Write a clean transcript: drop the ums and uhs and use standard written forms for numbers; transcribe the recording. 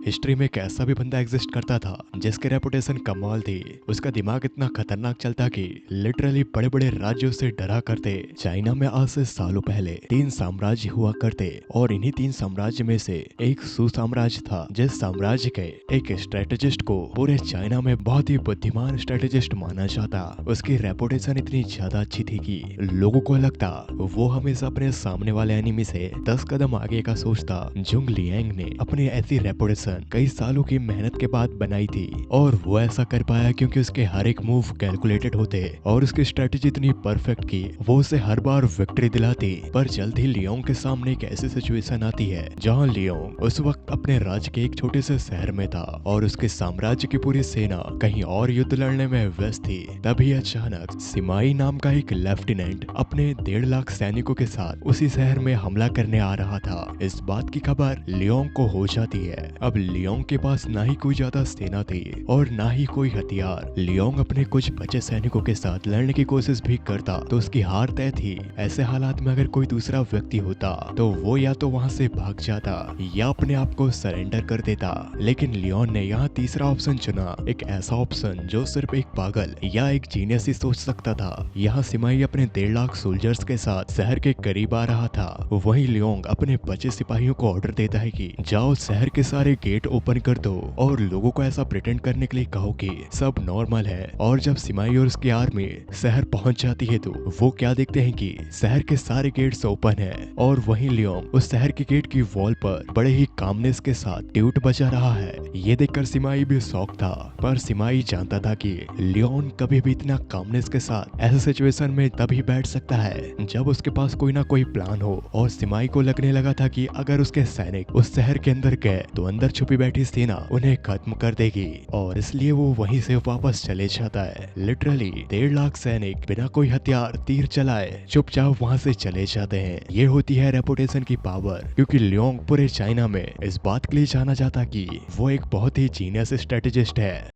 History में एक ऐसा भी बंदा एग्जिस्ट करता था जिसकी रेपुटेशन कमाल थी। उसका दिमाग इतना खतरनाक चलता कि लिटरली बड़े बड़े राज्यों से डरा करते। चाइना में आज से सालों पहले 3 साम्राज्य हुआ करते और इन्हीं 3 साम्राज्य में से एक सुसाम्राज्य था जिस साम्राज्य के एक स्ट्रेटेजिस्ट को पूरे चाइना में बहुत ही बुद्धिमान स्ट्रेटेजिस्ट माना जाता। उसकी रेपुटेशन इतनी ज्यादा अच्छी थी कि लोगों को लगता वो हमेशा अपने सामने वाले एनिमी से 10 कदम आगे का सोचता। जुंग लियांग ने अपनी ऐसी रेपुटेशन कई सालों की मेहनत के बाद बनाई थी और वो ऐसा कर पाया क्योंकि उसके हर एक मूव कैलकुलेटेड होते और उसकी स्ट्रेटेजी इतनी परफेक्ट की वो उसे हर बार विक्ट्री दिलाती। पर जल्द ही लियोंग के सामने एक ऐसी सिचुएशन आती है जहां लियोंग उस वक्त अपने राज्य के एक छोटे से शहर में था और उसके साम्राज्य की पूरी सेना कहीं और युद्ध लड़ने में व्यस्त थी। तभी अचानक सिमाई नाम का एक लेफ्टिनेंट अपने 1.5 लाख सैनिकों के साथ उसी शहर में हमला करने आ रहा था। इस बात की खबर लियोंग को हो जाती है। अब लियोंग के पास ना ही कोई ज्यादा सेना थी और ना ही कोई हथियार। लियोंग अपने कुछ बचे सैनिकों के साथ लड़ने की कोशिश भी करता तो उसकी हार तय थी। ऐसे हालात में अगर कोई दूसरा व्यक्ति होता तो वो या तो वहां से भाग जाता या अपने आप को सरेंडर कर देता। लेकिन लियोन ने यहाँ तीसरा ऑप्शन चुना, एक ऐसा ऑप्शन जो सिर्फ एक पागल या एक जीनियस ही सोच सकता था। यहाँ सिमाई अपने 1.5 लाख सोल्जर्स के साथ शहर के करीब आ रहा था। वहीं लियोंग अपने बचे सिपाहियों को ऑर्डर देता है कि जाओ शहर के सारे गेट ओपन कर दो और लोगों को ऐसा प्रिटेंड करने के लिए कहो कि सब नॉर्मल है। और जब सिमाई और उसकी आर्मी शहर पहुंच जाती है तो वो क्या देखते हैं कि शहर के सारे गेट्स ओपन है और वहीं लियोंग उस शहर के गेट की वॉल पर बड़े ही कामनेस के साथ ट्यूट बजा रहा है। ये देखकर सिमाई भी शॉक था, पर सिमाई जानता था कि लियोन कभी भी इतना कामनेस के साथ ऐसे सिचुएशन में तभी बैठ सकता है जब उसके पास कोई ना कोई प्लान हो। और सिमाई को लगने लगा था कि अगर उसके सैनिक उस शहर के अंदर गए तो अंदर छुपी बैठी सेना उन्हें खत्म कर देगी और इसलिए वो वहीं से वापस चले जाता है। लिटरली 1.5 लाख सैनिक बिना कोई हथियार तीर चलाए चुपचाप वहां से चले जाते हैं। ये होती है रेपुटेशन की पावर, क्योंकि लियोंग पूरे चाइना में इस बात के लिए जाना जाता कि वो एक बहुत ही जीनियस स्ट्रेटेजिस्ट है।